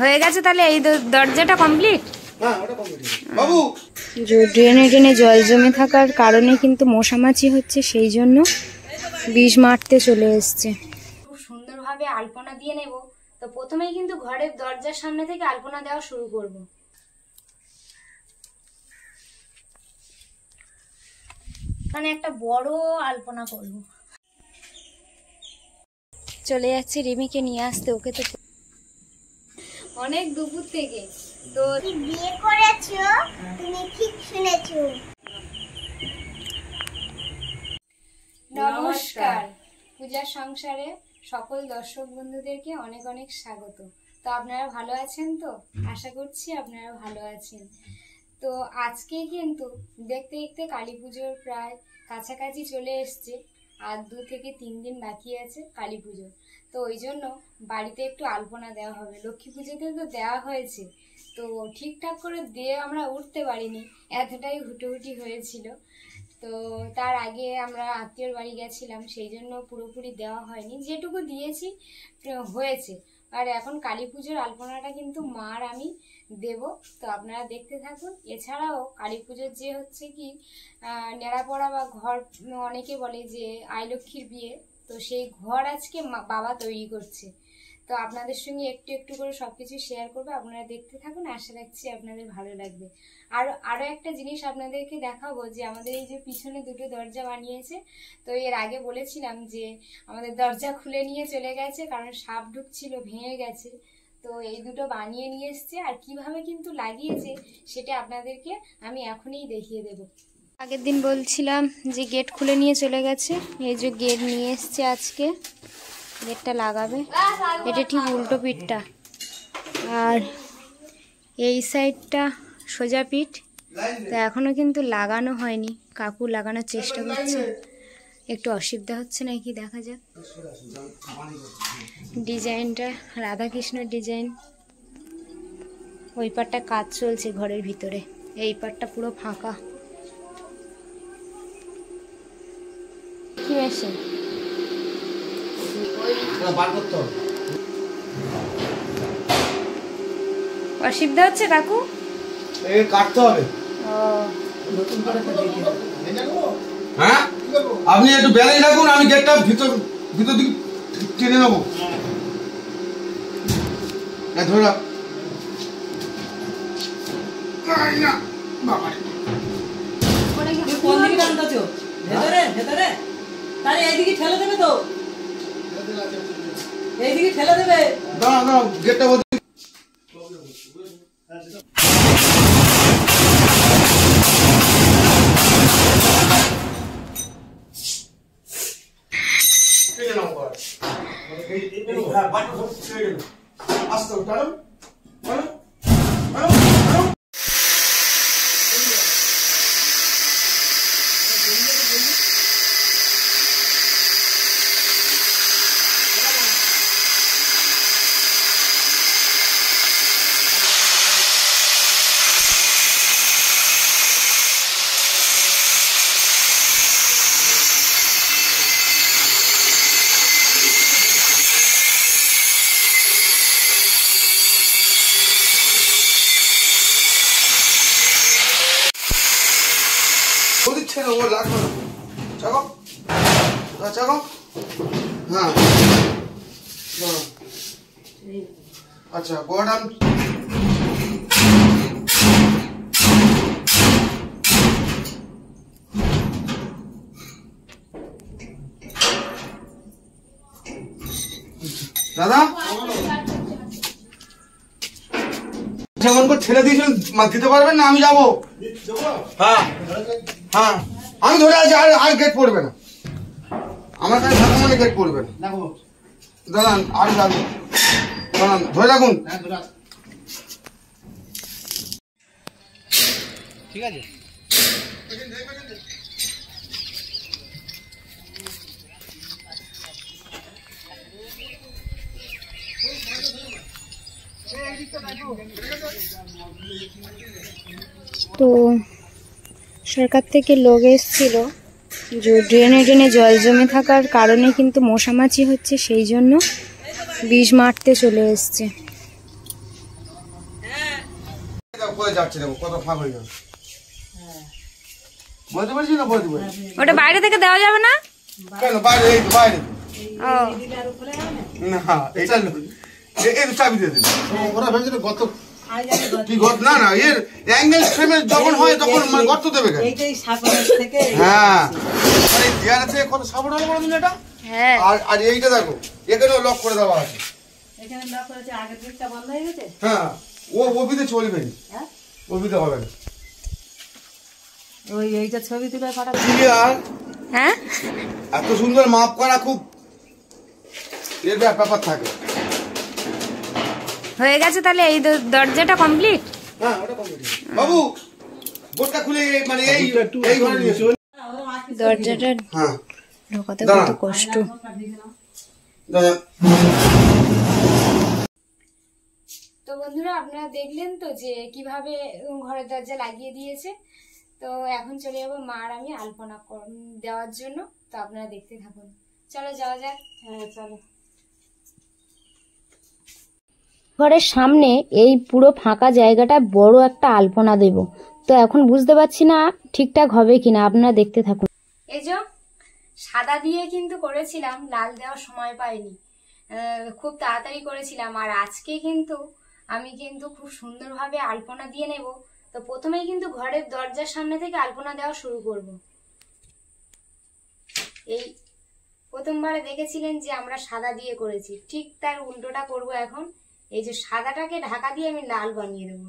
হয়ে গেছে তাহলে এই দরজাটা কমপ্লিট। হ্যাঁ ওটা কমপ্লিট বাবু। ড্রেনে ড্রেনে জল জমে থাকার কারণে কিন্তু মশামাছি হচ্ছে, সেই জন্য বিষ মারতে চলে এসছে। খুব সুন্দরভাবে আলপনা দিয়ে নেব। তো প্রথমেই কিন্তু ঘরের দরজার সামনে থেকে আলপনা দেওয়া শুরু করব। মানে একটা বড় আলপনা করব। চলে যাচ্ছি রিমিকে নিয়ে আসতে, ওকে তো অনেক দুপুর থেকে। তো বিয়ে করেছো, তুমি ঠিক শুনেছো। নমস্কার, পূজার সংসারে সকল দর্শক বন্ধুদেরকে অনেক অনেক স্বাগত। তো আপনারা ভালো আছেন? তো আশা করছি আপনারা ভালো আছেন। তো আজকে কিন্তু দেখতে দেখতে কালী পুজোর প্রায় কাছাকাছি চলে এসছে, আর 2 থেকে 3 দিন বাকি আছে কালী পুজো। তো ওই জন্য বাড়িতে একটু আলপনা দেওয়া হবে। লক্ষ্মী পুজোতে তো দেওয়া হয়েছে, তো ঠিকঠাক করে দিয়ে আমরা উঠতে পারিনি, এতটাই হুটোহুটি হয়েছিল। তো তার আগে আমরা আত্মীয়র বাড়ি গেছিলাম, সেই জন্য পুরোপুরি দেওয়া হয়নি, যেটুকু দিয়েছি হয়েছে। আর এখন কালী পুজোর আলপনাটা কিন্তু মার আমি দেব, তো আপনারা দেখতে থাকুন। এছাড়াও কালী পুজোর যে হচ্ছে কি নেড়াপড়া বা ঘর, অনেকে বলে যে আই লক্ষ্মীর বিয়ে, তো সেই ঘর আজকে বাবা তৈরি করছে। তো আপনাদের সঙ্গে একটু একটু করে সবকিছু শেয়ার করবো, আপনারা দেখতে থাকুন, আশা রাখছি আপনাদের ভালো লাগবে। আরো একটা জিনিস আপনাদেরকে দেখাবো, যে আমাদের এই যে পিছনে 2টো দরজা বানিয়েছে, তো এর আগে বলেছিলাম যে আমাদের দরজা খুলে নিয়ে চলে গেছে, কারণ সাপ ঢুকছিল, ভেঙে গেছে। তো এই 2টো বানিয়ে নিয়ে এসছে, আর কিভাবে কিন্তু লাগিয়েছে সেটা আপনাদেরকে আমি এখনই দেখিয়ে দেব। আগের দিন বলছিলাম যে গেট খুলে নিয়ে চলে গেছে, এই যে গেট নিয়ে এসছে আজকে, গেটটা লাগাবে। এটা ঠিক উল্টো পিঠটা, আর এই সাইডটা সোজা পিঠ। তো এখনো কিন্তু লাগানো হয়নি, কাকু লাগানোর চেষ্টা করছে, একটু অসুবিধা হচ্ছে নাকি, দেখা যাক। ডিজাইনটা রাধাকৃষ্ণের ডিজাইন। ওই পাটটা কাজ চলছে ঘরের ভিতরে, এই পাটটা পুরো ফাঁকা। কি মেশিন? অসুবিধা হচ্ছে কাকু, কাটতে হবে। হ্যাঁ আপনি একটু ব্যালেন্স রাখুন, আমি গেটটা ভিতর দিকে টেনে নেবো। ধরে রাখ। কোন দিকে টানতেছো? ভেতরে ভেতরে, তাহলে এইদিকে ঠেলে দেবে তো, এইদিকে ঠেলে দেবে। দাঁড়াও দাঁড়াও, গেটটা বলতে আসতে ও লাগবে না, চাকো চাকো। হ্যাঁ আচ্ছা, বড় দাদা যেমন করে ছেড়ে দিয়েছিলেন দিতে পারবেন না? আমি যাবো। হ্যাঁ হ্যাঁ আমি ধরে আছি, আর গেট পড়বে না আমার কাছে থাকা মানে গেট পড়বে না। দাঁড়ান আর যাবো, দাঁড়ান ধরে রাখুন। ঠিক আছে। তো সরকার থেকে লোক এসেছিল, যে ড্রেনে ড্রেনে জল জমে থাকার কারণে কিন্তু মশামাছি হচ্ছে, সেই জন্য বিষ মারতে চলে এসছে। কোথায় যাচ্ছে দেখো, কত ফাঁক হয়ে যাবে। বলতে পারছি না, বলতে পারছি ওটা বাইরে থেকে দেওয়া যাবে না? কেন বাইরে? এই তো বাইরে ও না, এটা এই তো চাবি দিয়ে দিন। ওরা ভেবেছিল গর্ত, কি গর্ত? না না, এর অ্যাঙ্গেল ফ্রেমে যখন হয় তখন মানে গর্ত দেবে কেন? এইটাই সাপোর্ট থেকে হ্যাঁ, মানে দেয়ালে থেকে কত সাপোর্ট হলো বলো দিন এটা। হ্যাঁ, আর এইটা দেখো, এখানেও লক করে দেওয়া আছে। এখানে লক করেছে, আগের দিকটা বন্ধ হয়ে গেছে। হ্যাঁ, ওবিতে চলবে না, হ্যাঁ, ওবিতে হবে না। ওই এইটা ছবি তুলে পাঠাবো। ক্লিয়ার, হ্যাঁ এত সুন্দর মাপ করা খুব এর ব্যাপার থাকে। হয়ে গেছে তাহলে এই দরজাটা কমপ্লিট। হ্যাঁ, ওটা কমপ্লিট। বাবু বোর্ডটা খুলে মানে এই ঘরে নিয়ে এসো। দরজাটা হ্যাঁ, ঢোকাতে দাঁড়া। কত কষ্ট। দাদা তো বন্ধুরা, আপনারা দেখলেন তো যে কিভাবে ঘরের দরজা লাগিয়ে দিয়েছে। তো এখন চলে যাবো মা আর আমি আলপনা দেওয়ার জন্য। তো আপনারা দেখতে থাকুন, চলো যাওয়া যাক। হ্যাঁ চলো। ঘরের সামনে এই পুরো ফাঁকা জায়গাটা বড় একটা আলপনা দেব। তো এখন বুঝতে পারছি না ঠিকঠাক হবে কিনা, আপনারা দেখতে থাকুন। এই যে সাদা দিয়ে কিন্তু করেছিলাম, লাল দেওয়ার সময় পাইনি, খুব তাড়াতাড়ি করেছিলাম। আর আজকে কিন্তু আমি কিন্তু খুব সুন্দরভাবে আলপনা দিয়ে নেব। তো প্রথমেই কিন্তু ঘরের দরজার সামনে থেকে আলপনা দেওয়া শুরু করব। এই প্রথমবারে দেখেছিলেন যে আমরা সাদা দিয়ে করেছি, ঠিক তার উল্টোটা করব এখন। এই যে সাদাটাকে ঢাকা দিয়ে আমি লাল বানিয়ে দেবো।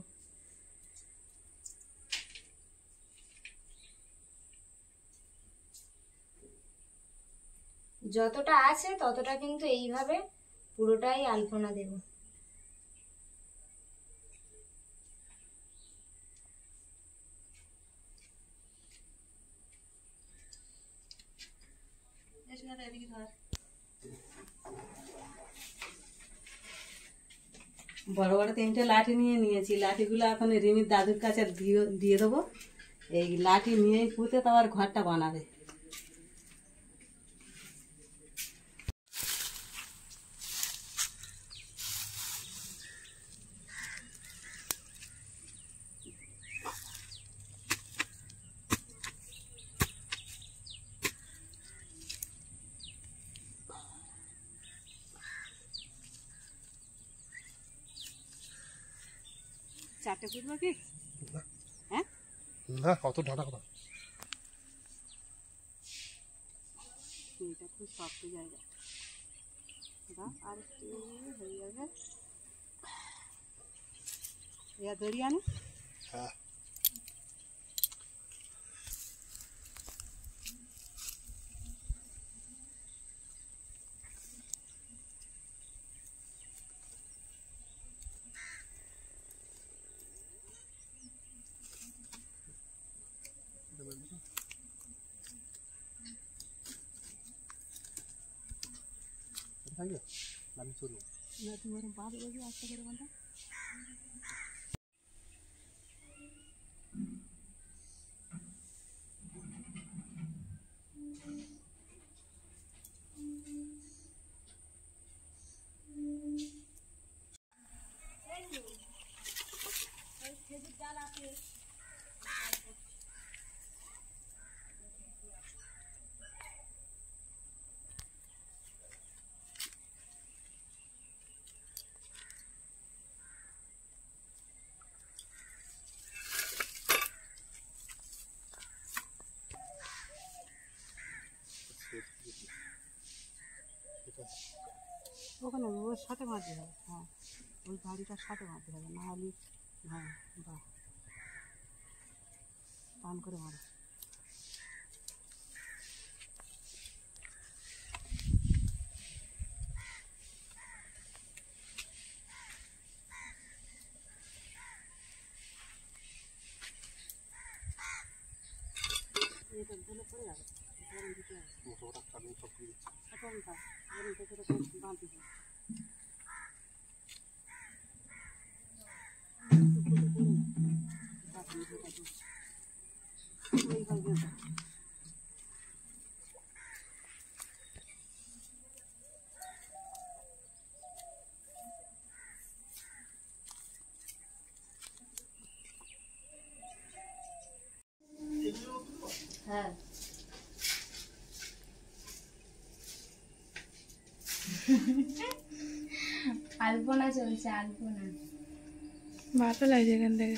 যতটা আছে ততটা কিন্তু এইভাবে পুরোটাই আলপনা দেব। বড় বড় 3টে লাঠি নিয়ে নিয়েছি। লাঠিগুলো এখন রিমির দাদুর কাছে দিয়ে দেবো। এই লাঠি নিয়েই পুঁতে তারপর ঘরটা বানাবে। চারটে পুঁতবো কি? হ্যাঁ, না, কত ডাটা কথা। এটা খুব শক্ত জায়গা। আর একটু হয়ে যাবে। এবার দড়ি আনি। হ্যাঁ, না তোমার বাদ বাকি আস্তে করে বলটা। ওখানে ওর সাথে বাঁধতে হবে। হ্যাঁ, ওই বাড়িটার সাথে বাঁধতে হবে, না হলে হ্যাঁ বাহ টান করে মারো। এটা ধরে পড়ে যাবে, বাঁধতে হবে। আলপনা চলছে, আলপনা। ভালো লাগছে এখান থেকে।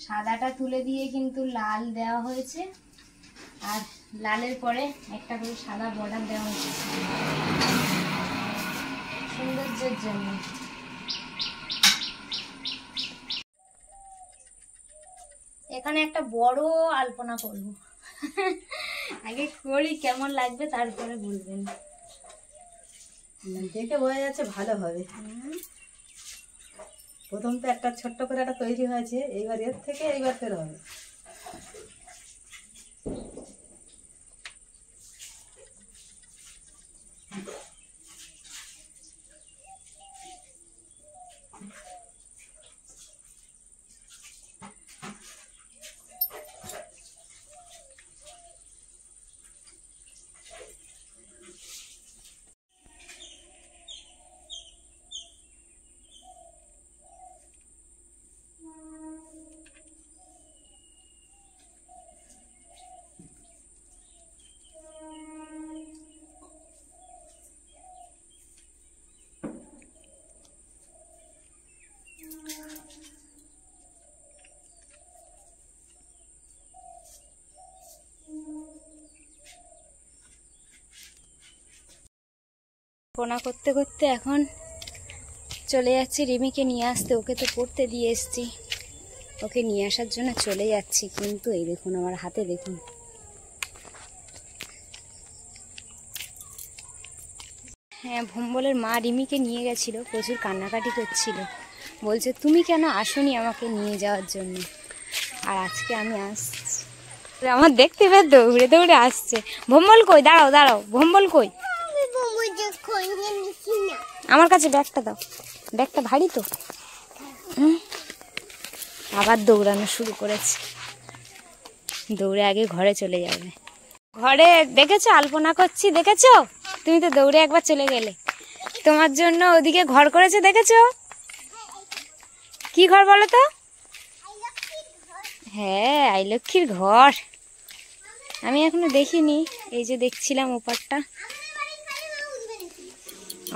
সাদাটা তুলে দিয়ে কিন্তু লাল দেওয়া হয়েছে, আর লালের পরে একটা করে সাদা বর্ডার দেওয়া হয়েছে সৌন্দর্যের জন্য। এখানে একটা বড় আলপনা করব। আগে করি, কেমন লাগবে তারপরে বলবেন। দেখে বোঝা যাচ্ছে ভালো হবে। প্রথম তো একটা ছোট্ট করে একটা তৈরি হয়েছে, এইবার এর থেকে এইবার ফের হবে। পোনা করতে করতে এখন চলে যাচ্ছি রিমিকে নিয়ে আসতে। ওকে তো পড়তে দিয়ে এসছি, ওকে নিয়ে আসার জন্য চলে যাচ্ছি। কিন্তু এই দেখুন আমার হাতে দেখুন, হ্যাঁ ভম্বলের মা রিমিকে নিয়ে গেছিল, প্রচুর কান্নাকাটি করছিল, বলছে তুমি কেন আসোনি আমাকে নিয়ে যাওয়ার জন্য। আর আজকে আমি আসছি, আমার দেখতে পেয়ে দৌড়ে দৌড়ে আসছে। ভম্বল কই, দাঁড়াও দাঁড়াও, ভম্বল কই? আমার কাছে ব্যাগটা দাও, ব্যাগটা ভারী তো। আবার দৌড়ানো শুরু করেছে, দৌড়ে আগে ঘরে চলে যাবে। ঘরে দেখেছো আলপনা করছি, দেখেছো? তুমি তো দৌড়ে একবার চলে গেলে। তোমার জন্য ওদিকে ঘর করেছে, দেখেছো? কি ঘর বলো তো? হ্যাঁ, আই লক্ষ্মীর ঘর। আমি এখনো দেখিনি, এই যে দেখছিলাম ওপারটা।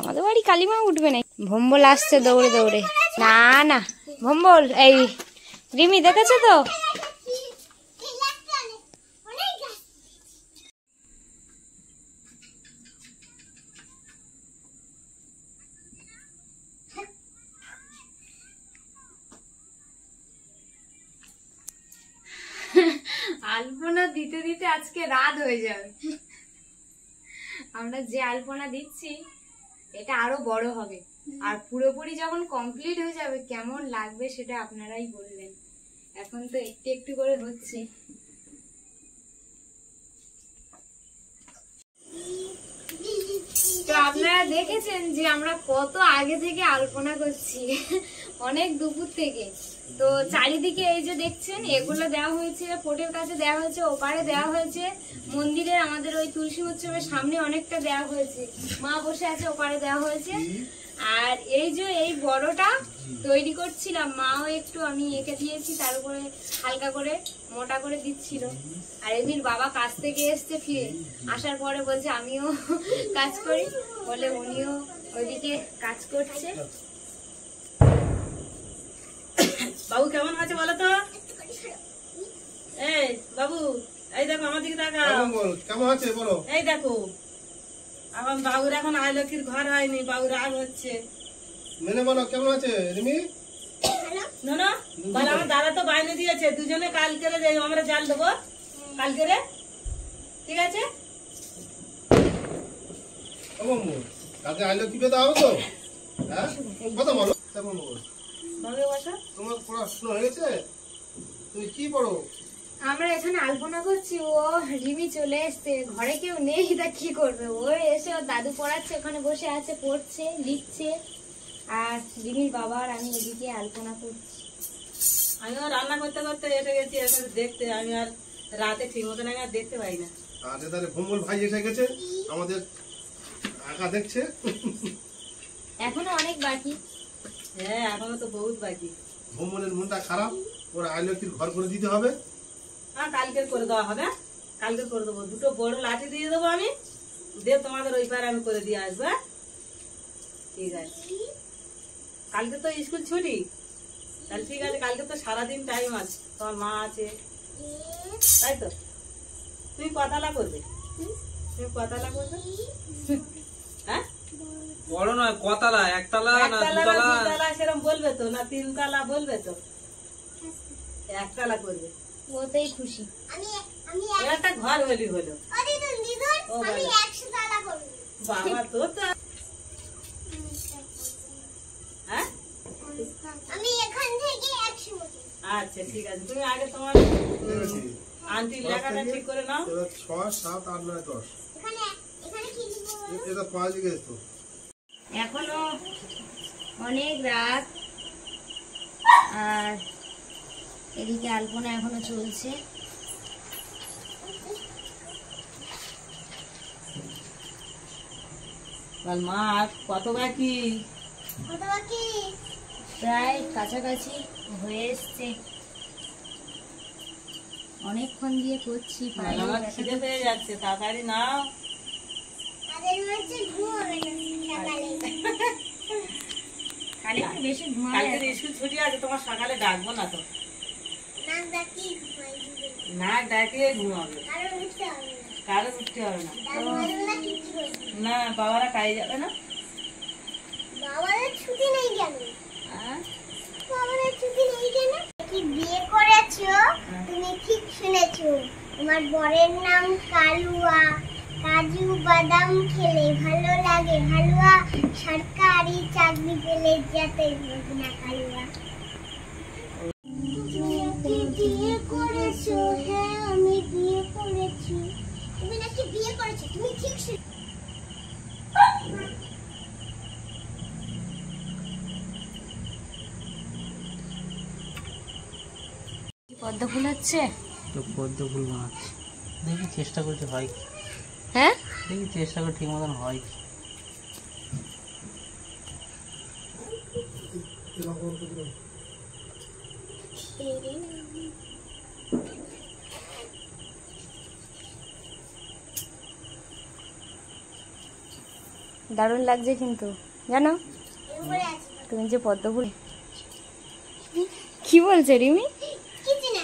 আমাদের বাড়ি কালিমা উঠবে না। ভম্বল আসছে দৌড়ে দৌড়ে। না না ভম্বল, এই রিমি দেখেছো তো? আলপনা দিতে দিতে আজকে রাত হয়ে যাবে। আমরা যে আলপনা দিচ্ছি এটা আরো বড় হবে, আর পুরোপুরি যখন কমপ্লিট হয়ে যাবে কেমন লাগবে সেটা আপনারাই বলবেন। এখন তো একটু একটু করে হচ্ছে। তো আপনারা দেখেছেন যে আমরা কত আগে থেকে আলপনা করছি, অনেক দুপুর থেকে। তো চারিদিকে এই যে দেখছেন এগুলো দেওয়া হয়েছে, পোটের কাছে দেওয়া হয়েছে, ওপারে দেওয়া হয়েছে, মন্দিরে আমাদের ওই তুলসী উৎসবের সামনে অনেকটা দেওয়া হয়েছে, মা বসে আছে ওপারে দেওয়া হয়েছে। আর এই যে এই বড়টা তৈরি করছিলাম, মাও একটু আমি এঁকে দিয়েছি, তার উপরে হালকা করে মোটা করে দিচ্ছিল। আর এমনির বাবা কাজ থেকে এসছে, ফিরে আসার পরে বলছে আমিও কাজ করি বলে উনিও ওইদিকে কাজ করছে। বাবু কেমন আছে বলো তো? এই বাবু, এই দেখো আমার দিকে তাকাও। কেমন আছে বলো? এই দেখো এখন বাবুর এখন আই লক্ষ্মীর ঘর হয়নি, বাবুর রাগ হচ্ছে। মেনে বলো কেমন আছে রিমি? না না বল, আমার দাদা তো বাইরে দিয়েছে দুজনে কালকে আমরা জাল দেবো, কালকে ঠিক আছে? কালকে আইলো কি পেতে হবে তো? হ্যাঁ কথা বলো। কেমন বলো? বাবু বসো। তোমার পড়াশোনা হয়ে গেছে? তুমি কি পড়ো? আমরা এখানে আলপনা করছি, ও রিমি চলে এসছে, ঘরে কেউ নেই, তা কি করবে? ও এসে ওর দাদু পড়াচ্ছে, ওখানে বসে আছে, পড়ছে, লিখছে। আর রিমির বাবা আর আমি এদিকে আলপনা করছি। আমিও রান্না করতে করতে এসে গেছি এখন দেখতে, আমি আর রাতে ঠিক মতন আমি আর দেখতে পাই না। আরে তাহলে ভম্বল ভাই এসে গেছে, আমাদের আঁকা দেখছে। এখনো অনেক বাকি। হ্যাঁ এখনো তো বহুত বাকি। ভম্বলের মনটা খারাপ, ওর আইলক্ষীর ঘর করে দিতে হবে। হ্যাঁ কালকে করে দেওয়া হবে, কালকে করে দেবো। দুটো বড় লাঠি দিয়ে দেবো আমি, দিয়ে তোমাদের ওই পারে আমি করে দিয়ে আসবো। হ্যাঁ? ঠিক আছে, কালকে তো স্কুল ছুটি, তাহলে ঠিক আছে, কালকে তো সারাদিন টাইম আছে, তোমার মা আছে, তাই তো? তুমি কতলা করবে? তুমি কতলা করবে? হ্যাঁ, বড় নয়, কতলা, একতলা না দুতলা? দুতলা সেরকম বলবে তো, না তিনতলা বলবে তো? একতলা করবে, ওতেই খুশি। একটা ঘর হলি হলো। ও আমি বাবা। 100 তালা করব। বাবা তো তো, হ্যাঁ, আমি এখান থেকে 100 করব। আচ্ছা ঠিক আছে, তুমি আগে তোমার আন্টির লেখাটা ঠিক করে নাও। 6, 7, 8, 9, 10 এখানে এখানে কি লিখবো বলো? এটা 5 গেছে তো। এখনো অনেক রাত, আর এদিকে আলপনা এখনো চলছে। মা কত বাকি? কত বাকি? প্রায় কাছাকাছি হয়ে এসছে, অনেকক্ষণ দিয়ে করছি, পায়ে আমার ব্যথা খিদে পেয়ে যাচ্ছে, তাড়াতাড়ি নাও। তাদের হচ্ছে ঘুমাবে না সকালে। খালি একটু বেশি ঘুমালে কালকে স্কুল ছুটি আছে, তোমার সকালে ডাকবো না তো, নাক ডাকি ঘুমাই দিবে। না ডাকিয়ে ঘুমাবে, কারণ উঠতে হবে না। কারো উঠতে হবে না। দাদু বলবে না কিচ্ছু করবে না। না, বাবারা কাজে যাবে না। বাবাদের ছুটি নেই কেন? হ্যাঁ? বাবাদের ছুটি নেই কেন? কি বিয়ে করেছো? তুমি ঠিক শুনেছো। তোমার বরের নাম কালুয়া। কাজু বাদাম খেলে ভালো লাগে হালুয়া, সরকারি চাকরি পেলে যেতে হবে না কালুয়া। তুমি নাকি বিয়ে করেছো? হ্যাঁ, আমি বিয়ে করেছি। তুমি নাকি বিয়ে করেছো? তুমি ঠিক শুনেছো। পদ্ম ফুল হচ্ছে। তো পদ্ম ফুল বানাচ্ছি, দেখি চেষ্টা করছি হয় কি, হ্যাঁ, দেখি চেষ্টা করে ঠিক মতন হয় কি। দারুণ লাগছে কিন্তু, জানো এরপরে আছে তুমি যে পদ্ম ফুল। কি বলছে রিমি? কিছু না।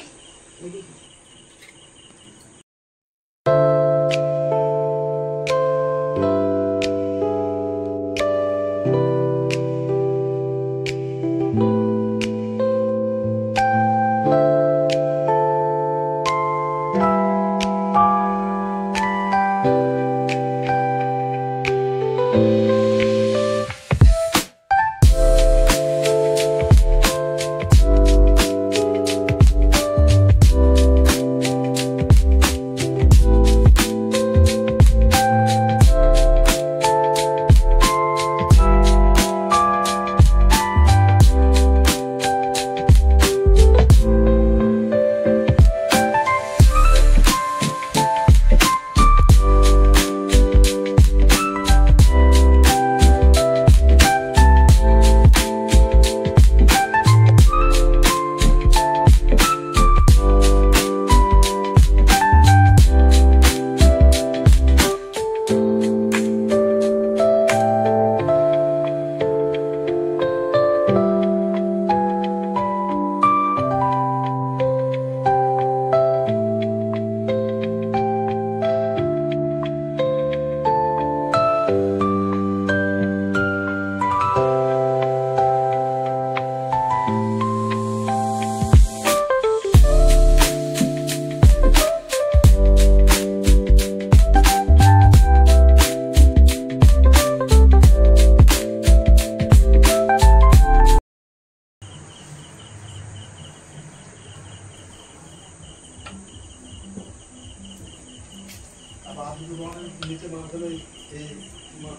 নিচে মাথায় এই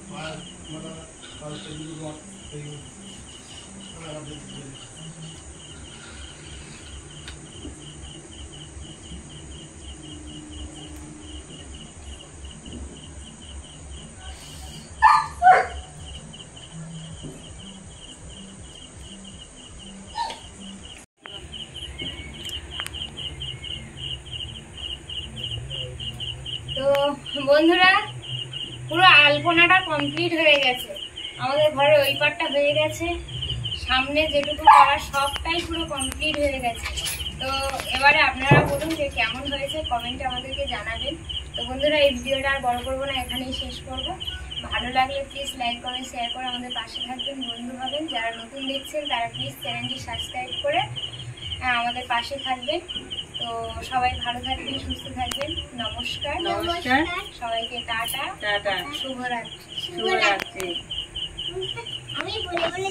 পায়ের মাথা এই তো বন্ধুরা, পুরো আলপনাটা কমপ্লিট হয়ে গেছে। আমাদের ঘরের ওই পাটটা হয়ে গেছে, সামনে যেটুকু করার সবটাই পুরো কমপ্লিট হয়ে গেছে। তো এবারে আপনারা বলুন যে কেমন হয়েছে, কমেন্টে আমাদেরকে জানাবেন। তো বন্ধুরা, এই ভিডিওটা আর বড় করবো না, এখানেই শেষ করবো। ভালো লাগলে প্লিজ লাইক কমেন্ট শেয়ার করে আমাদের পাশে থাকবেন, বন্ধু হবেন। যারা নতুন দেখছেন তারা প্লিজ চ্যানেলটি সাবস্ক্রাইব করে আমাদের পাশে থাকবেন। তো সবাই ভালো থাকবেন, সুস্থ থাকবেন। নমস্কার। নমস্কার। সবাইকে টাটা, টাটা। শুভরাত্রি। শুভরাত্রি। আমি বলে বলে